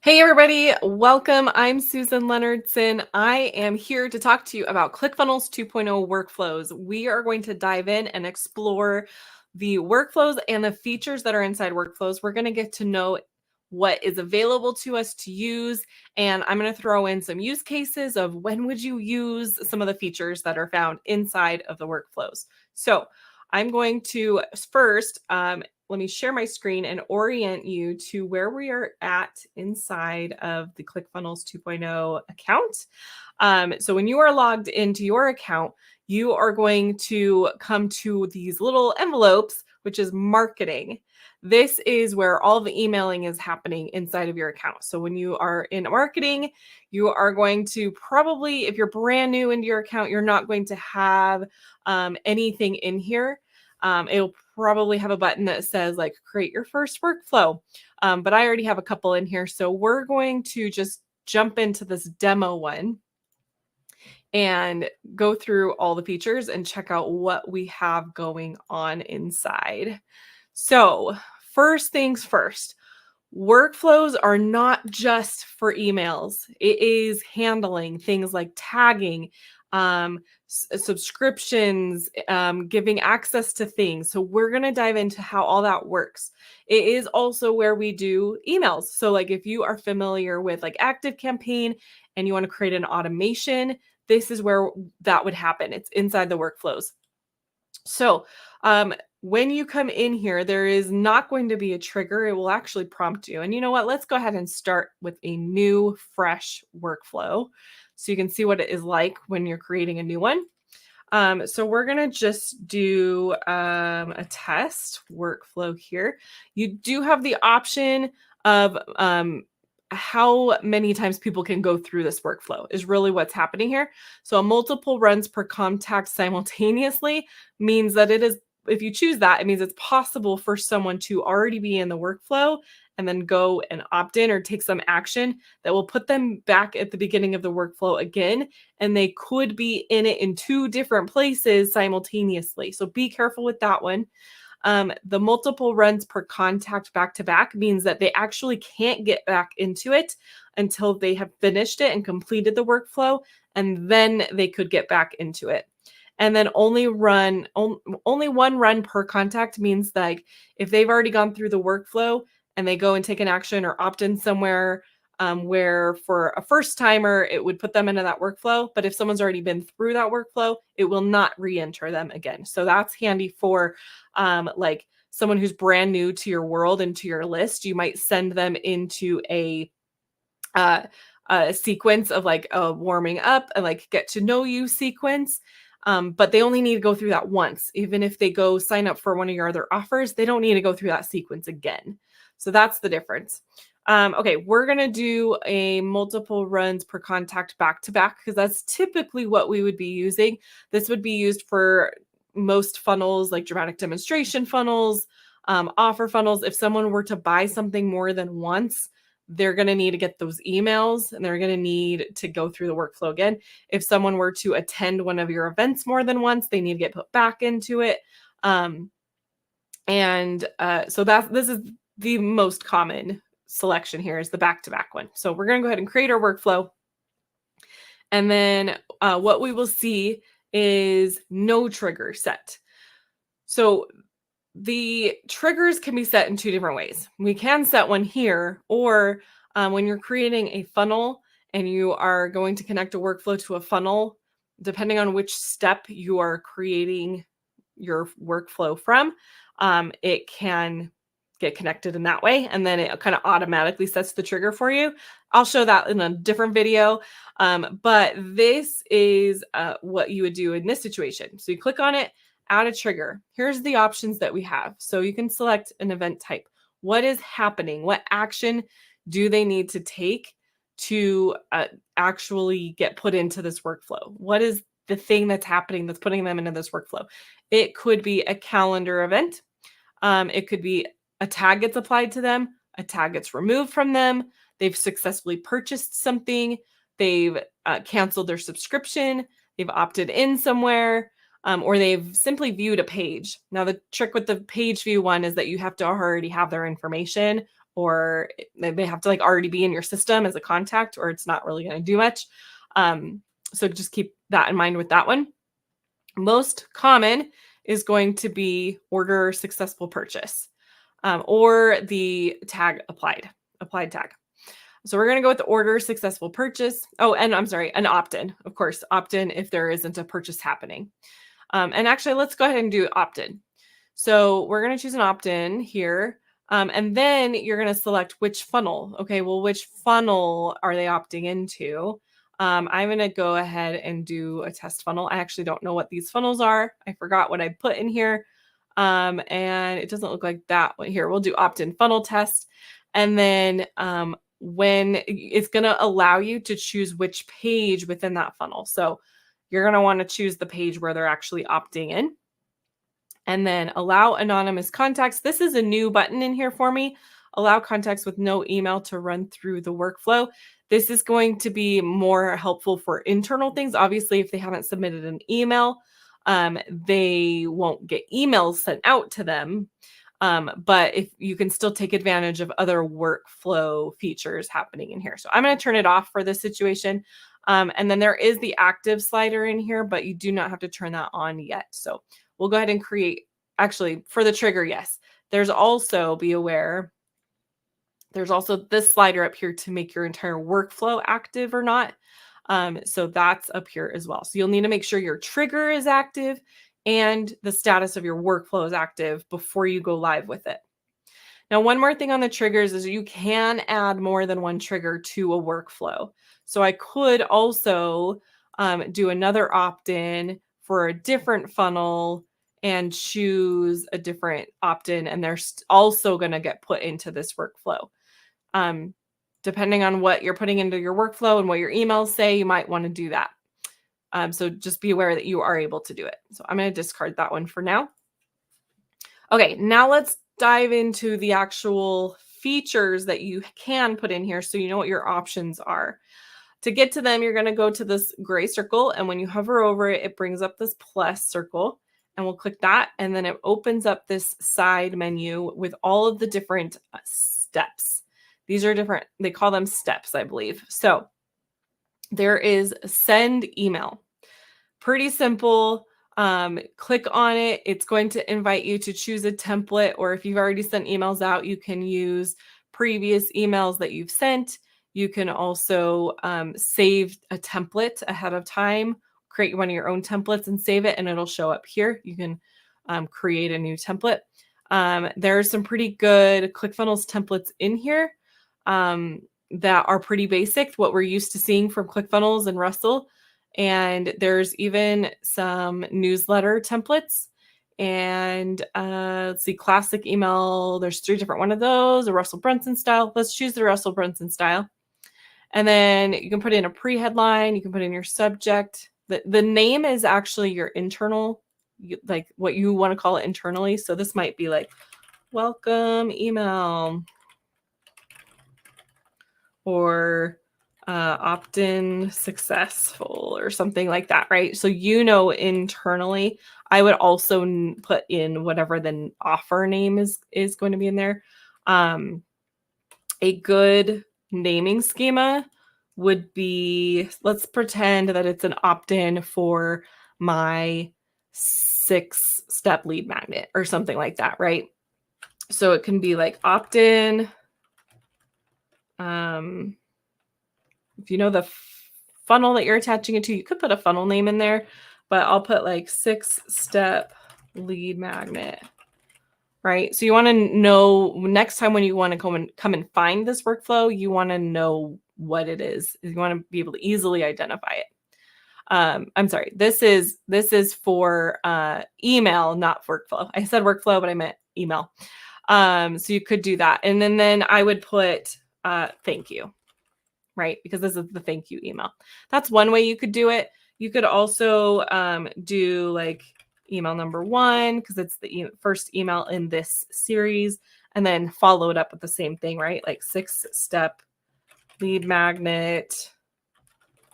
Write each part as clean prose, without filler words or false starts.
Hey everybody, welcome. I'm Susan Leonardson. I am here to talk to you about ClickFunnels 2.0 workflows. We are going to dive in and explore the workflows and the features that are inside workflows. We're going to get to know what is available to us to use, and I'm going to throw in some use cases of when would you use some of the features that are found inside of the workflows. So I'm going to first let me share my screen and orient you to where we are at inside of the ClickFunnels 2.0 account. So when you are logged into your account, you are going to come to these little envelopes, which is marketing. This is where all the emailing is happening inside of your account. So when you are in marketing, you are going to probably, if you're brand new into your account, you're not going to have anything in here. It'll probably have a button that says like create your first workflow. But I already have a couple in here. So we're going to just jump into this demo one and go through all the features and check out what we have going on inside. So first things first, workflows are not just for emails. It is handling things like tagging, subscriptions, giving access to things. So we're going to dive into how all that works. It is also where we do emails. So like if you are familiar with like ActiveCampaign and you want to create an automation, this is where that would happen. It's inside the workflows. So when you come in here, there is not going to be a trigger. It will actually prompt you. And you know what? Let's go ahead and start with a new, fresh workflow so you can see what it is like when you're creating a new one. So we're going to just do a test workflow here. You do have the option of how many times people can go through this workflow is really what's happening here. So multiple runs per contact simultaneously means that it is, if you choose that, it means it's possible for someone to already be in the workflow and then go and opt in or take some action that will put them back at the beginning of the workflow again. And they could be in it in two different places simultaneously. So be careful with that one. The multiple runs per contact back to back means that they actually can't get back into it until they have finished it and completed the workflow, and then they could get back into it. And then only one run per contact means like if they've already gone through the workflow and they go and take an action or opt in somewhere where for a first timer, it would put them into that workflow. But if someone's already been through that workflow, it will not re-enter them again. So that's handy for like someone who's brand new to your world and to your list. You might send them into a sequence of like a warming up and like get to know you sequence. But they only need to go through that once. Even if they go sign up for one of your other offers, they don't need to go through that sequence again. So that's the difference. Okay, we're going to do a multiple runs per contact back to back because that's typically what we would be using. This would be used for most funnels like dramatic demonstration funnels, offer funnels. If someone were to buy something more than once, they're going to need to get those emails and they're going to need to go through the workflow again. If someone were to attend one of your events more than once, they need to get put back into it. So this is the most common selection here is the back-to-back one. So we're going to go ahead and create our workflow. And then what we will see is no trigger set. So the triggers can be set in two different ways. We can set one here, or when you're creating a funnel and you are going to connect a workflow to a funnel, depending on which step you are creating your workflow from, it can get connected in that way. And then it kind of automatically sets the trigger for you. I'll show that in a different video. But this is what you would do in this situation. So you click on it, add a trigger. Here's the options that we have. So you can select an event type. What is happening? What action do they need to take to actually get put into this workflow? What is the thing that's happening that's putting them into this workflow? It could be a calendar event. It could be a tag gets applied to them, a tag gets removed from them, they've successfully purchased something, they've canceled their subscription, they've opted in somewhere, or they've simply viewed a page. Now, the trick with the page view one is that you have to already have their information or they have to like already be in your system as a contact, or it's not really going to do much. So just keep that in mind with that one. Most common is going to be order successful purchase, or the tag applied tag. So we're going to go with the order successful purchase. Oh, and I'm sorry, an opt-in. Of course, opt-in if there isn't a purchase happening. And actually, let's go ahead and do opt-in. So we're going to choose an opt-in here. And then you're going to select which funnel. Okay, well, which funnel are they opting into? I'm going to go ahead and do a test funnel. I actually don't know what these funnels are. I forgot what I put in here. And it doesn't look like that one here. We'll do opt-in funnel test. And then when it's going to allow you to choose which page within that funnel. So you're going to want to choose the page where they're actually opting in. And then allow anonymous contacts. This is a new button in here for me. Allow contacts with no email to run through the workflow. This is going to be more helpful for internal things. Obviously, if they haven't submitted an email, they won't get emails sent out to them. But if you can still take advantage of other workflow features happening in here. So I'm going to turn it off for this situation. And then there is the active slider in here, but you do not have to turn that on yet. So we'll go ahead and create, actually for the trigger, yes. There's also, be aware, there's also this slider up here to make your entire workflow active or not. So that's up here as well. So you'll need to make sure your trigger is active and the status of your workflow is active before you go live with it. Now, one more thing on the triggers is you can add more than one trigger to a workflow. So I could also do another opt-in for a different funnel and choose a different opt-in, and they're also going to get put into this workflow. Depending on what you're putting into your workflow and what your emails say, you might want to do that. So just be aware that you are able to do it. So I'm going to discard that one for now. Okay, now let's dive into the actual features that you can put in here so you know what your options are. To get to them, you're going to go to this gray circle, and when you hover over it, it brings up this plus circle, and we'll click that, and then it opens up this side menu with all of the different steps. These are different, they call them steps, I believe. So there is send email. Pretty simple. Click on it. It's going to invite you to choose a template, or if you've already sent emails out, you can use previous emails that you've sent. You can also save a template ahead of time, create one of your own templates and save it, and it'll show up here. You can create a new template. There's some pretty good ClickFunnels templates in here that are pretty basic, what we're used to seeing from ClickFunnels and Russell. And there's even some newsletter templates. And let's see, classic email. There's 3 different one of those, a Russell Brunson style. Let's choose the Russell Brunson style. And then you can put in a pre-headline. You can put in your subject. The name is actually your internal, like what you want to call it internally. So this might be like, welcome email, or opt-in successful, or something like that, right? So internally, I would also put in whatever the offer name is going to be in there. A good naming schema would be, let's pretend that it's an opt-in for my 6-step lead magnet or something like that, right? So it can be like opt-in. If you know the funnel that you're attaching it to, you could put a funnel name in there, but I'll put like 6-step lead magnet, right? So you want to know next time when you want to come and find this workflow, you want to know what it is. You want to be able to easily identify it. I'm sorry, this is for email, not workflow. I said workflow, but I meant email. So you could do that. And then I would put thank you, right? Because this is the thank you email. That's one way you could do it. You could also do like email number 1, because it's the first email in this series, and then follow it up with the same thing, right? Like 6-step lead magnet,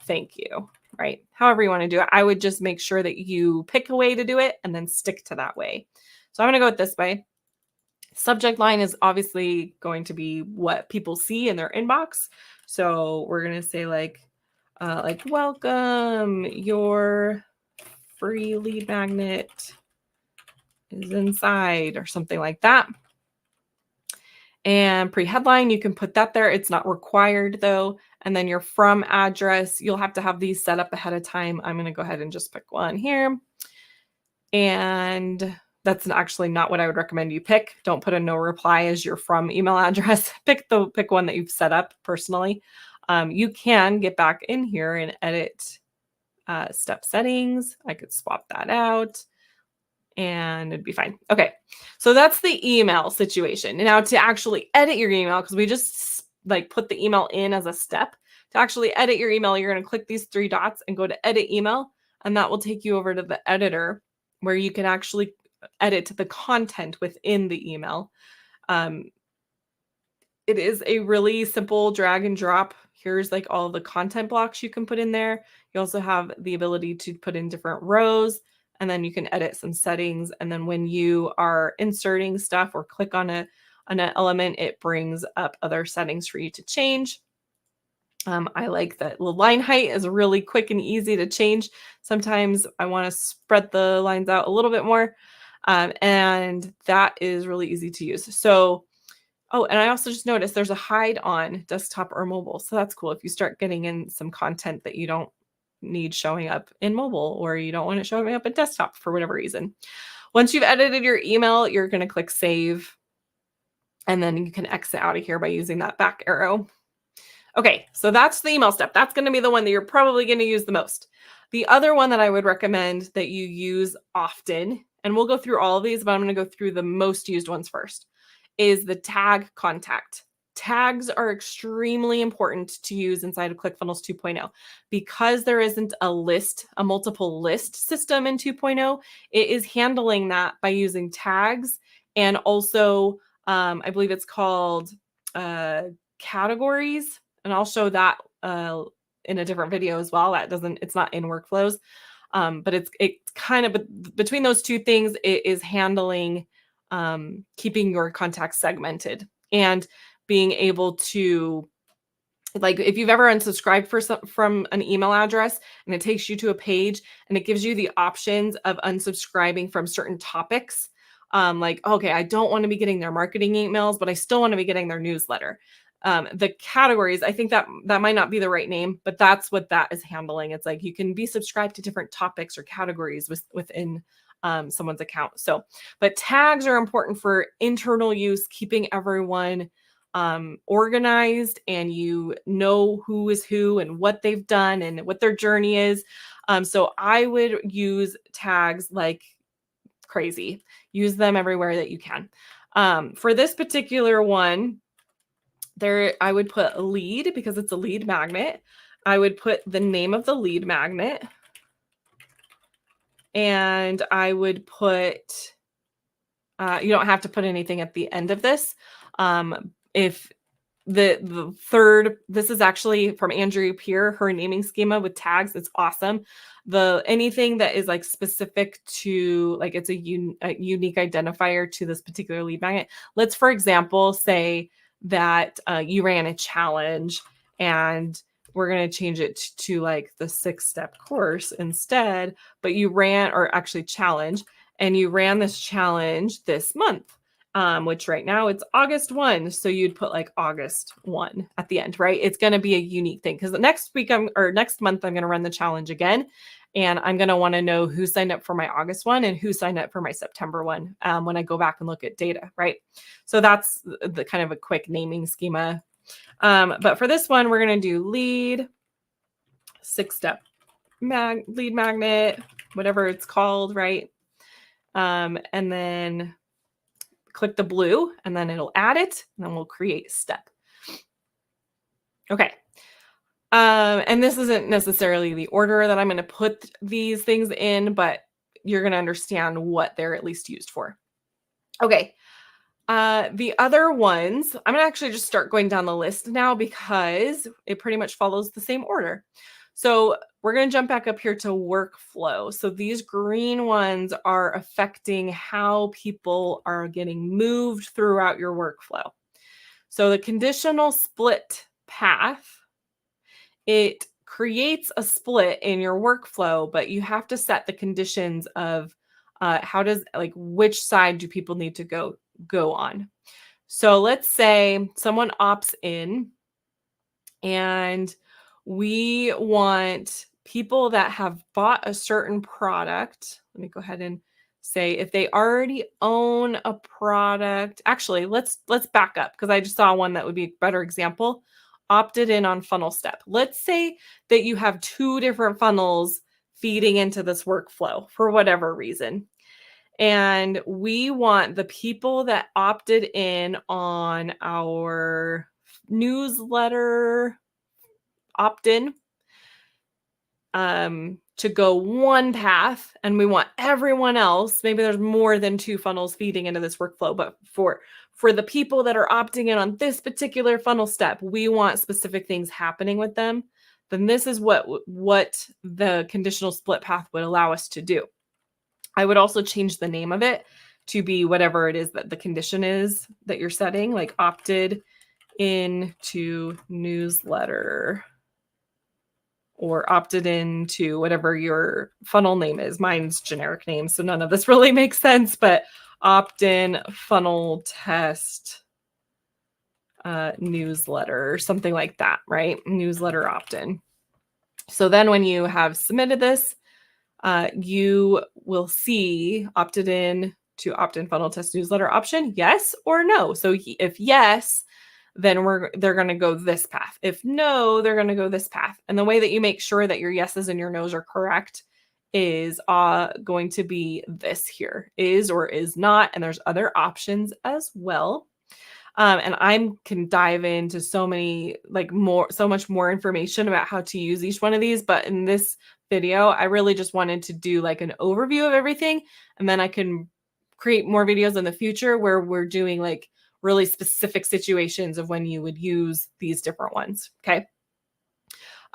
thank you, right? However you want to do it. I would just make sure that you pick a way to do it and then stick to that way. So I'm going to go with this way. Subject line is obviously going to be what people see in their inbox. So we're going to say like welcome, your free lead magnet is inside, or something like that. And pre-headline, you can put that there. It's not required though. And then your from address, you'll have to have these set up ahead of time. I'm going to go ahead and just pick one here. And that's actually not what I would recommend you pick. Don't put a no reply as your from email address. Pick one that you've set up personally. You can get back in here and edit step settings. I could swap that out and it'd be fine. Okay, so that's the email situation. Now to actually edit your email, because we just like put the email in as a step, to actually edit your email, you're going to click these three dots and go to edit email, and that will take you over to the editor where you can actually edit the content within the email. It is a really simple drag and drop. Here's like all the content blocks you can put in there. You also have the ability to put in different rows, and then you can edit some settings. And then when you are inserting stuff or click on an element, it brings up other settings for you to change. I like that the line height is really quick and easy to change. Sometimes I want to spread the lines out a little bit more. And that is really easy to use. So, oh, and I also just noticed there's a hide on desktop or mobile. So that's cool. If you start getting in some content that you don't need showing up in mobile, or you don't want it showing up in desktop for whatever reason. Once you've edited your email, you're going to click save. And then you can exit out of here by using that back arrow. Okay, so that's the email step. That's going to be the one that you're probably going to use the most. The other one that I would recommend that you use often, and we'll go through all of these, but I'm going to go through the most used ones first, is the tag contact. Tags are extremely important to use inside of ClickFunnels 2.0 because there isn't a multiple list system in 2.0. It is handling that by using tags, and also I believe it's called categories. And I'll show that in a different video as well. It's not in workflows, but it's kind of between those two things. It is handling keeping your contacts segmented and being able to, like, if you've ever unsubscribed from an email address and it takes you to a page and it gives you the options of unsubscribing from certain topics, like, okay, I don't want to be getting their marketing emails, but I still want to be getting their newsletter. The categories, I think that might not be the right name, but that's what that is handling. It's like you can be subscribed to different topics or categories within someone's account. So, but tags are important for internal use, keeping everyone organized, and you know who is who and what they've done and what their journey is. So I would use tags like crazy. Use them everywhere that you can. For this particular one, I would put a lead because it's a lead magnet. I would put the name of the lead magnet, and I would put, you don't have to put anything at the end of this. If the third, this is actually from Andrea Peer, her naming schema with tags. It's awesome. Anything that is like specific to, like, it's a unique identifier to this particular lead magnet. Let's, for example, say that you ran a challenge, and we're going to change it to like the 6-step course instead, but you ran, or actually challenge, and you ran this challenge this month, which right now it's August 1. So you'd put like August 1 at the end, right? It's going to be a unique thing because next month, I'm going to run the challenge again. And I'm going to want to know who signed up for my August one and who signed up for my September one when I go back and look at data, right? So that's the kind of a quick naming schema. But for this one, we're going to do lead, 6-step lead magnet, whatever it's called, right? And then click the blue, and then it'll add it, and then we'll create a step. Okay. And this isn't necessarily the order that I'm going to put these things in, but you're going to understand what they're at least used for. Okay. The other ones, I'm going to actually just start going down the list now because it pretty much follows the same order. So we're going to jump back up here to workflow. So these green ones are affecting how people are getting moved throughout your workflow. So the conditional split path, it creates a split in your workflow, but you have to set the conditions of which side do people need to go on. So let's say someone opts in and we want people that have bought a certain product. Let me go ahead and say if they already own a product. Actually, let's back up because I just saw one that would be a better example. Opted in on funnel step. Let's say that you have two different funnels feeding into this workflow for whatever reason. And we want the people that opted in on our newsletter opt-in to go one path, and we want everyone else, maybe there's more than two funnels feeding into this workflow, but for the people that are opting in on this particular funnel step, we want specific things happening with them, then this is what the conditional split path would allow us to do. I would also change the name of it to be whatever it is that the condition is that you're setting, like opted into newsletter or opted into whatever your funnel name is. Mine's generic name, so none of this really makes sense, but opt-in funnel test newsletter, something like that, right? Newsletter opt-in. So then when you have submitted this, you will see opted in to opt-in funnel test newsletter option, yes or no. So if yes, then they're going to go this path. If no, they're going to go this path. And the way that you make sure that your yeses and your nos are correct is going to be this here, is or is not. And there's other options as well. And I can dive into so much more information about how to use each one of these. But in this video, I really just wanted to do like an overview of everything. And then I can create more videos in the future where we're doing like really specific situations of when you would use these different ones. Okay.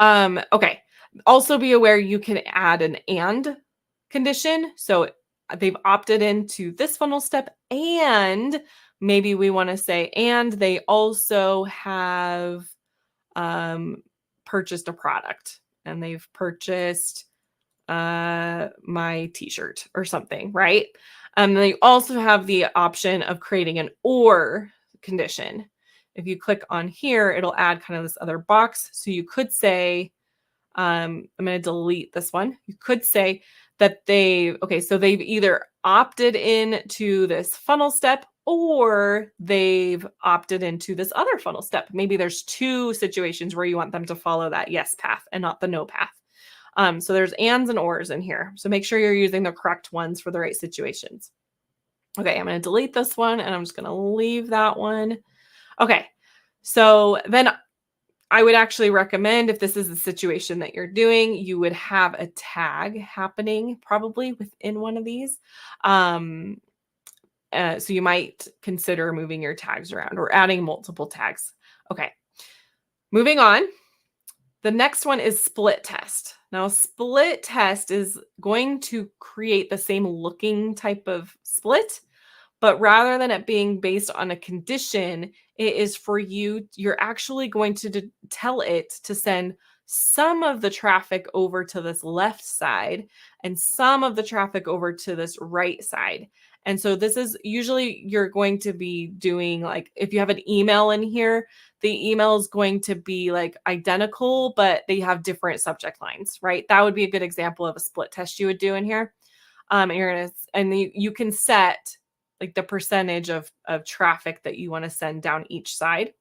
Okay. Also be aware you can add an and condition. So they've opted into this funnel step, and maybe we want to say, and they also have purchased a product, and they've purchased my t-shirt or something, right? They also have the option of creating an or condition. If you click on here, it'll add kind of this other box. So you could say, I'm going to delete this one. You could say that so they've either opted in to this funnel step or they've opted into this other funnel step. Maybe there's two situations where you want them to follow that yes path and not the no path. So there's ands and ors in here. So make sure you're using the correct ones for the right situations. Okay, I'm going to delete this one and I'm just going to leave that one. Okay, so then I would actually recommend, if this is the situation that you're doing, you would have a tag happening probably within one of these. So you might consider moving your tags around or adding multiple tags. Okay, moving on. The next one is split test. Now, split test is going to create the same looking type of split, but rather than it being based on a condition, it is for you're actually going to tell it to send some of the traffic over to this left side and some of the traffic over to this right side. And so this is usually you're going to be doing, like, if you have an email in here, the email is going to be like identical, but they have different subject lines, right? That would be a good example of a split test you would do in here. You can set like the percentage of traffic that you want to send down each side.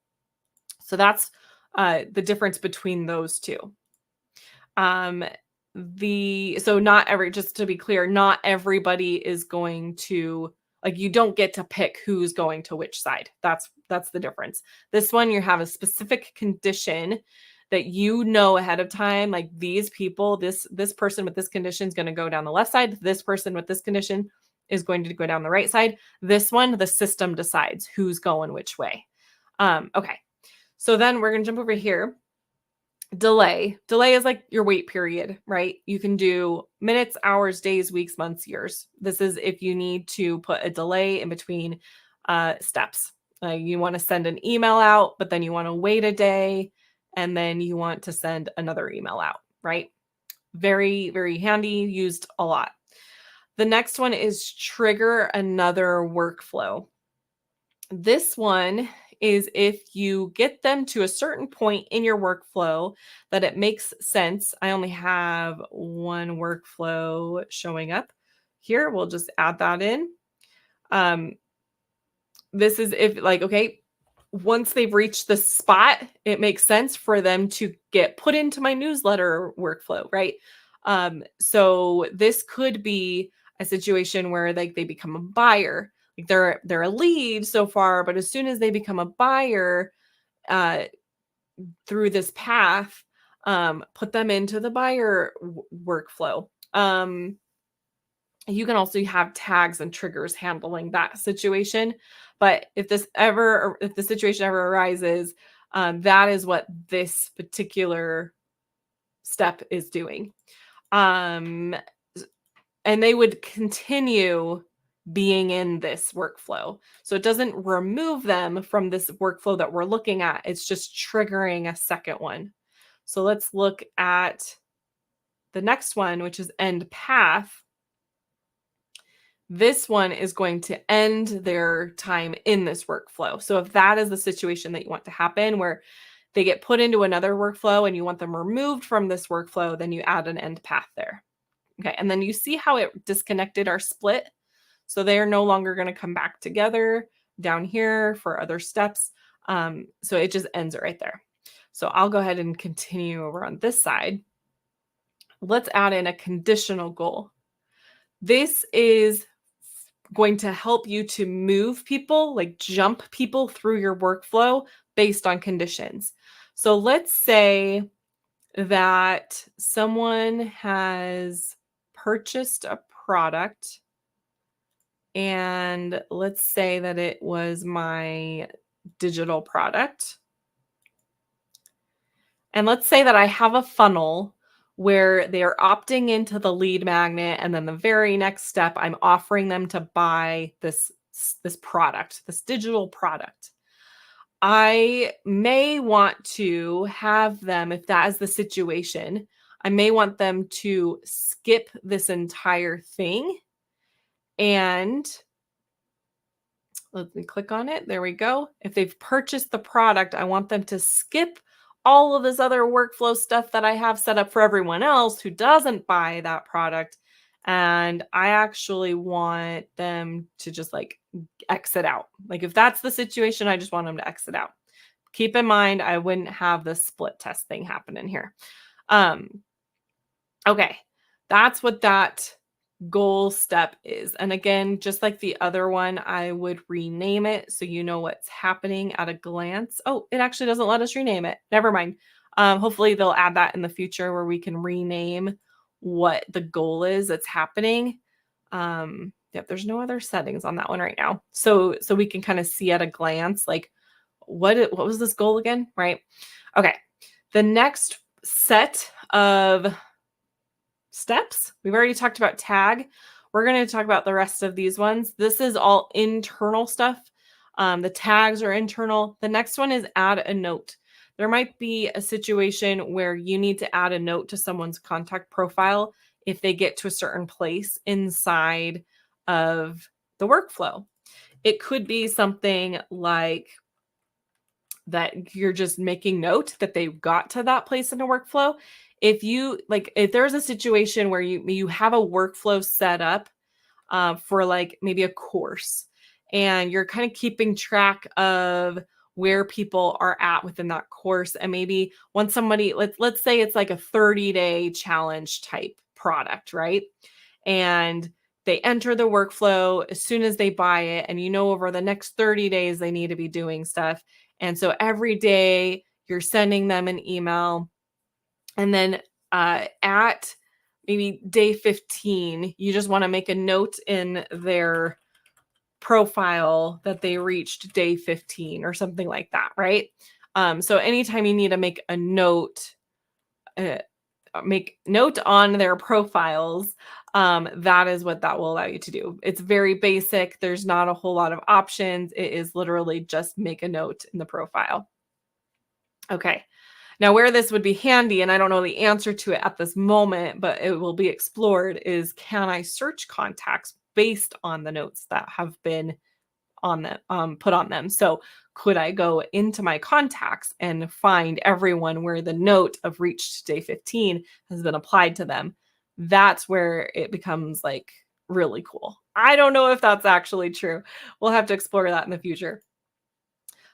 So that's the difference between those two. Just to be clear, not everybody is going to, like, you don't get to pick who's going to which side. That's the difference. This one, you have a specific condition that you know ahead of time, like these people, this person with this condition is going to go down the left side. This person with this condition is going to go down the right side. This one, the system decides who's going which way. Okay. So then we're going to jump over here Delay is like your wait period, right? You can do minutes, hours, days, weeks, months, years. This is if you need to put a delay in between steps. You want to send an email out, but then you want to wait a day, and then you want to send another email out, right? Very, very handy, used a lot. The next one is trigger another workflow. This one is if you get them to a certain point in your workflow that it makes sense. I only have one workflow showing up here. We'll just add that in. This is if like, okay, once they've reached the spot, it makes sense for them to get put into my newsletter workflow, right? So this could be a situation where like they become a buyer. Like they're a lead so far, but as soon as they become a buyer uh, through this path, put them into the buyer workflow. You can also have tags and triggers handling that situation. But if the situation ever arises, that is what this particular step is doing. And they would continue being in this workflow. So it doesn't remove them from this workflow that we're looking at. It's just triggering a second one. So let's look at the next one, which is end path. This one is going to end their time in this workflow. So if that is the situation that you want to happen where they get put into another workflow and you want them removed from this workflow, then you add an end path there. Okay, and then you see how it disconnected our split. So they are no longer going to come back together down here for other steps. So it just ends it right there. So I'll go ahead and continue over on this side. Let's add in a conditional goal. This is going to help you to move people, like jump people through your workflow based on conditions. So let's say that someone has purchased a product, and let's say that it was my digital product. And let's say that I have a funnel where they are opting into the lead magnet, and then the very next step, I'm offering them to buy this product, this digital product. I may want to have them, if that is the situation, I may want them to skip this entire thing. And let me click on it. There we go. If they've purchased the product, I want them to skip all of this other workflow stuff that I have set up for everyone else who doesn't buy that product. And I actually want them to just like exit out. Like if that's the situation, I just want them to exit out. Keep in mind, I wouldn't have the split test thing happen in here. Okay, that's what that goal step is. And again, just like the other one, I would rename it so you know what's happening at a glance. Oh, it actually doesn't let us rename it. Never mind. Hopefully they'll add that in the future where we can rename what the goal is that's happening. Yep, there's no other settings on that one right now. So we can kind of see at a glance, like what was this goal again, right? Okay, the next set of steps, we've already talked about tag. We're going to talk about the rest of these ones. This is all internal stuff. The tags are internal. The next one is add a note. There might be a situation where you need to add a note to someone's contact profile if they get to a certain place inside of the workflow. It could be something like that you're just making note that they got to that place in the workflow. If there's a situation where you have a workflow set up for like maybe a course, and you're kind of keeping track of where people are at within that course, and maybe once somebody, let's say it's like a 30-day challenge type product, right? And they enter the workflow as soon as they buy it, and over the next 30 days they need to be doing stuff. And so every day you're sending them an email, and then at maybe day 15, you just want to make a note in their profile that they reached day 15 or something like that, right? So anytime you need to make a note make note on their profiles, that is what that will allow you to do. It's very basic. There's not a whole lot of options. It is literally just make a note in the profile. Okay. Now, where this would be handy, and I don't know the answer to it at this moment, but it will be explored, is can I search contacts based on the notes that have been on them, put on them? So could I go into my contacts and find everyone where the note of reached day 15 has been applied to them? That's where it becomes like really cool. I don't know if that's actually true. We'll have to explore that in the future.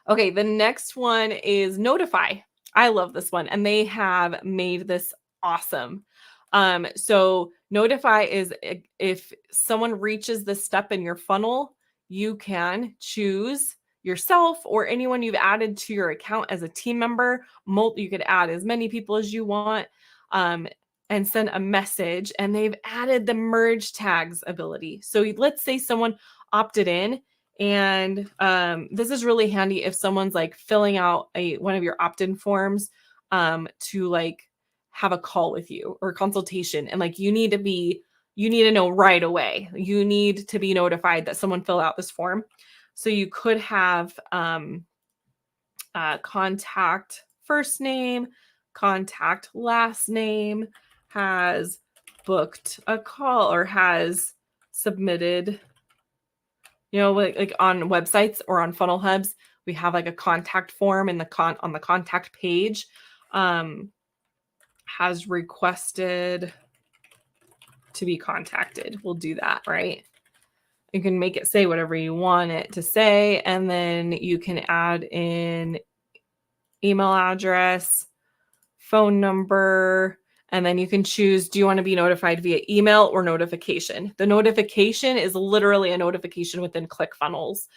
Okay, the next one is Notify. I love this one, and they have made this awesome. So Notify is if someone reaches this step in your funnel, you can choose yourself or anyone you've added to your account as a team member. You could add as many people as you want, um, and send a message. And they've added the merge tags ability. So let's say someone opted in, and this is really handy if someone's like filling out one of your opt-in forms to like have a call with you or consultation, and like you need to know right away. You need to be notified that someone filled out this form. So you could have contact first name, contact last name, has booked a call or has submitted, like on websites or on funnel hubs, we have like a contact form in on the contact page, has requested to be contacted. We'll do that, right? You can make it say whatever you want it to say, and then you can add in email address, phone number, and then you can choose, do you want to be notified via email or notification? The notification is literally a notification within ClickFunnels.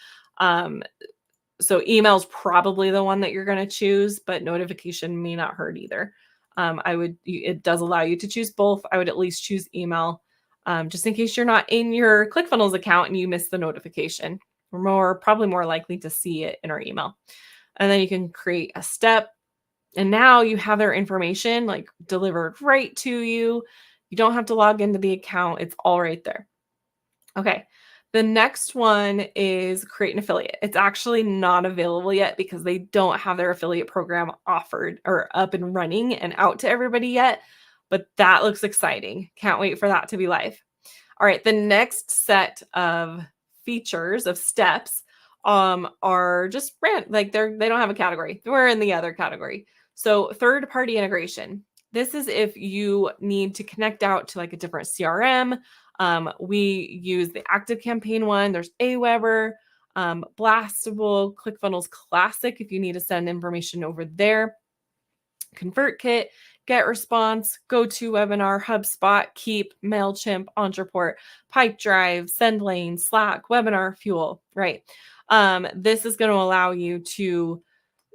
So email is probably the one that you're going to choose, but notification may not hurt either. It does allow you to choose both. I would at least choose email, just in case you're not in your ClickFunnels account and you miss the notification. We're probably more likely to see it in our email. And then you can create a step. And now you have their information like delivered right to you. You don't have to log into the account. It's all right there. Okay. The next one is create an affiliate. It's actually not available yet because they don't have their affiliate program offered or up and running and out to everybody yet. But that looks exciting. Can't wait for that to be live. All right. The next set of features of steps are just like they don't have a category. We're in the other category. So third-party integration. This is if you need to connect out to like a different CRM. We use the ActiveCampaign one. There's Aweber, Blastable, ClickFunnels Classic if you need to send information over there. ConvertKit, GetResponse, GoToWebinar, HubSpot, Keep, MailChimp, Ontraport, Pipedrive, SendLane, Slack, Webinar Fuel, right? This is going to allow you to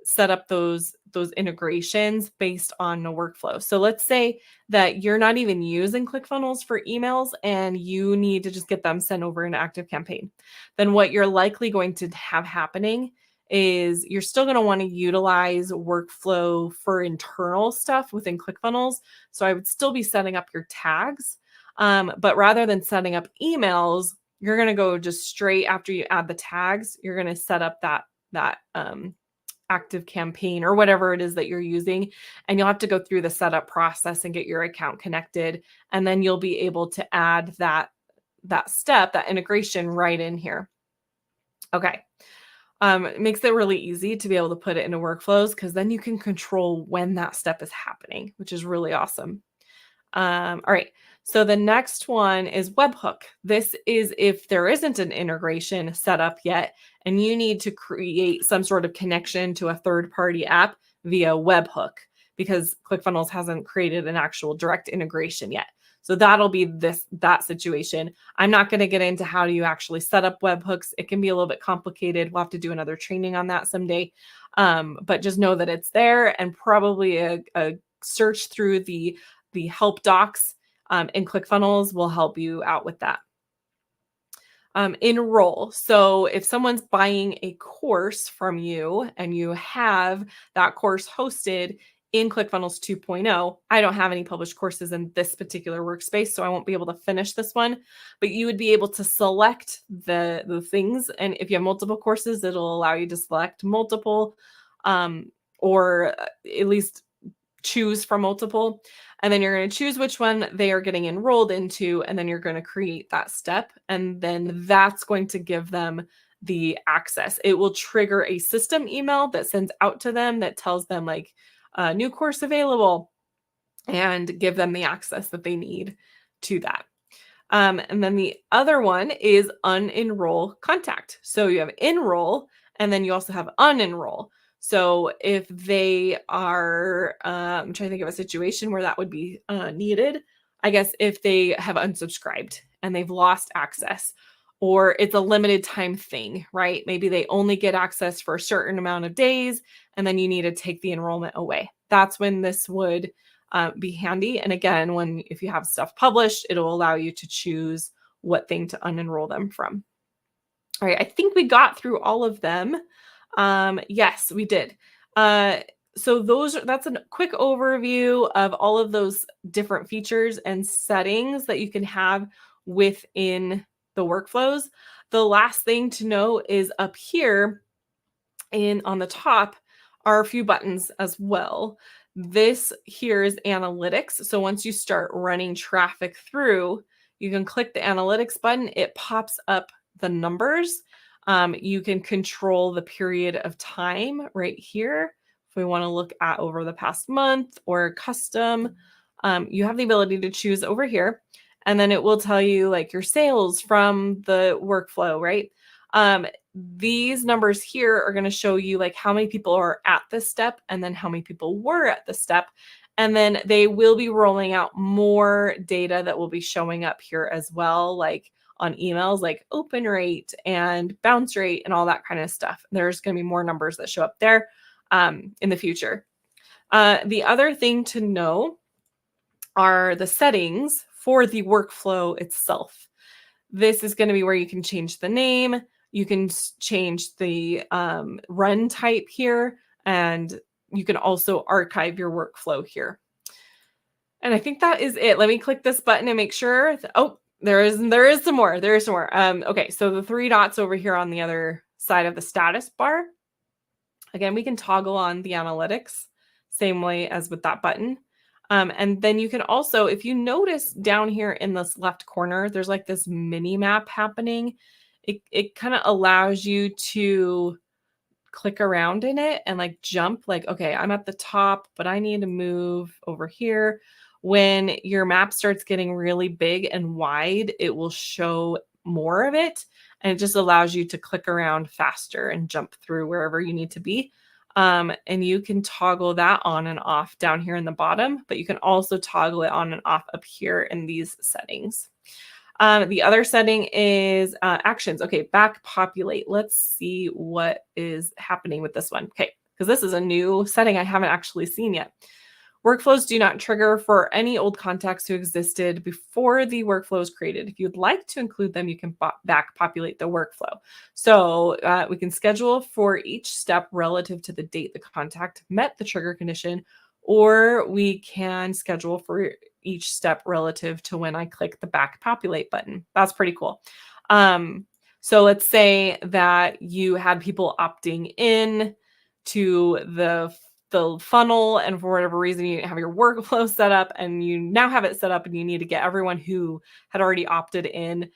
set up those integrations based on a workflow. So let's say that you're not even using ClickFunnels for emails and you need to just get them sent over an ActiveCampaign. Then what you're likely going to have happening is you're still going to want to utilize workflow for internal stuff within ClickFunnels. So I would still be setting up your tags. But rather than setting up emails, you're going to go just straight after you add the tags, you're going to set up that ActiveCampaign or whatever it is that you're using. And you'll have to go through the setup process and get your account connected. And then you'll be able to add that step, that integration right in here. Okay. It makes it really easy to be able to put it into workflows because then you can control when that step is happening, which is really awesome. All right. So the next one is webhook. This is if there isn't an integration set up yet and you need to create some sort of connection to a third-party app via webhook because ClickFunnels hasn't created an actual direct integration yet. So that'll be that situation. I'm not going to get into how do you actually set up webhooks. It can be a little bit complicated. We'll have to do another training on that someday. But just know that it's there, and probably a search through the help docs in ClickFunnels will help you out with that. Enroll. So if someone's buying a course from you and you have that course hosted in ClickFunnels 2.0. I don't have any published courses in this particular workspace, so I won't be able to finish this one, but you would be able to select the things. And if you have multiple courses, it'll allow you to select multiple, or at least choose from multiple. And then you're going to choose which one they are getting enrolled into. And then you're going to create that step. And then that's going to give them the access. It will trigger a system email that sends out to them that tells them like new course available, and give them the access that they need to that. And then the other one is unenroll contact. So you have enroll, and then you also have unenroll. So if they are, I'm trying to think of a situation where that would be needed. I guess if they have unsubscribed and they've lost access, or it's a limited time thing, right? Maybe they only get access for a certain amount of days, and then you need to take the enrollment away. That's when this would be handy. And again, if you have stuff published, it'll allow you to choose what thing to unenroll them from. All right, I think we got through all of them. Yes, we did. So that's a quick overview of all of those different features and settings that you can have within the workflows. The last thing to know is up here on the top are a few buttons as well. This here is analytics. So once you start running traffic through, you can click the analytics button. It pops up the numbers. You can control the period of time right here. If we want to look at over the past month or custom, you have the ability to choose over here. And then it will tell you like your sales from the workflow, right? These numbers here are going to show you like how many people are at this step and then how many people were at the step. And then they will be rolling out more data that will be showing up here as well, like on emails, like open rate and bounce rate and all that kind of stuff. There's going to be more numbers that show up there in the future. The other thing to know are the settings for the workflow itself. This is going to be where you can change the name. You can change the run type here, and you can also archive your workflow here. And I think that is it. Let me click this button and make sure. There is some more. There is some more. Okay, so the 3 dots over here on the other side of the status bar. Again, we can toggle on the analytics, same way as with that button. And then you can also, if you notice down here in this left corner, there's like this mini map happening. It kind of allows you to click around in it and like jump, like, okay, I'm at the top, but I need to move over here. When your map starts getting really big and wide, it will show more of it. And it just allows you to click around faster and jump through wherever you need to be. And you can toggle that on and off down here in the bottom, but you can also toggle it on and off up here in these settings. The other setting is actions. Okay, back populate. Let's see what is happening with this one. Okay, because this is a new setting I haven't actually seen yet. Workflows do not trigger for any old contacts who existed before the workflow is created. If you'd like to include them, you can back populate the workflow. So we can schedule for each step relative to the date the contact met the trigger condition, or we can schedule for each step relative to when I click the back populate button. That's pretty cool. So let's say that you had people opting in to the funnel, and for whatever reason you didn't have your workflow set up, and you now have it set up and you need to get everyone who had already opted in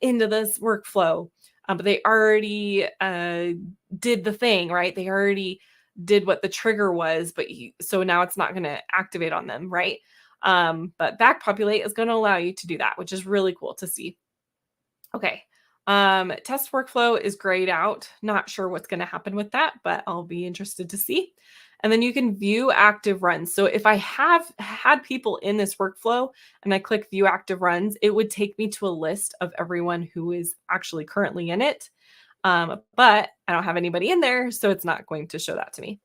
into this workflow. But they already did the thing, right? They already did what the trigger was, but so now it's not going to activate on them, right? But back populate is going to allow you to do that, which is really cool to see. Okay. Test workflow is grayed out. Not sure what's going to happen with that, but I'll be interested to see. And then you can view active runs. So if I have had people in this workflow and I click view active runs, it would take me to a list of everyone who is actually currently in it. But I don't have anybody in there, so it's not going to show that to me.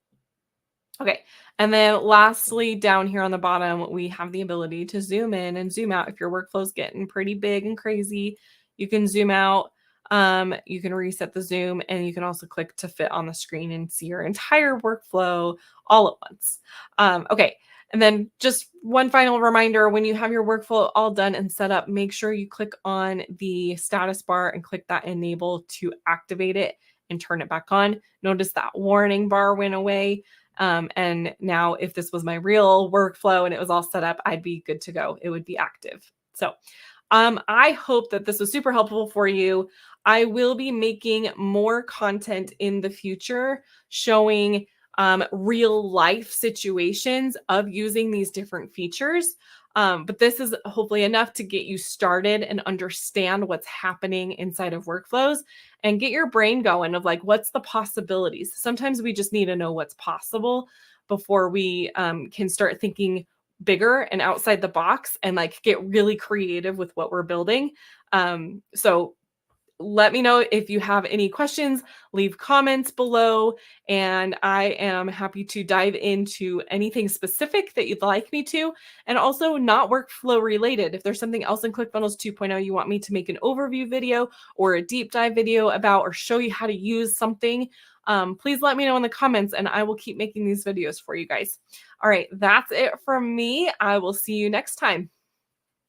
Okay, and then lastly, down here on the bottom, we have the ability to zoom in and zoom out. If your workflow is getting pretty big and crazy, you can zoom out. You can reset the Zoom, and you can also click to fit on the screen and see your entire workflow all at once. Okay. And then just one final reminder, when you have your workflow all done and set up, make sure you click on the status bar and click that enable to activate it and turn it back on. Notice that warning bar went away. And now if this was my real workflow and it was all set up, I'd be good to go. It would be active. So I hope that this was super helpful for you. I will be making more content in the future showing real life situations of using these different features. But this is hopefully enough to get you started and understand what's happening inside of workflows and get your brain going of like, what's the possibilities? Sometimes we just need to know what's possible before we can start thinking bigger and outside the box and like get really creative with what we're building. So let me know if you have any questions, leave comments below, and I am happy to dive into anything specific that you'd like me to, and also not workflow related. If there's something else in ClickFunnels 2.0 you want me to make an overview video or a deep dive video about, or show you how to use something, please let me know in the comments and I will keep making these videos for you guys. All right, that's it from me. I will see you next time.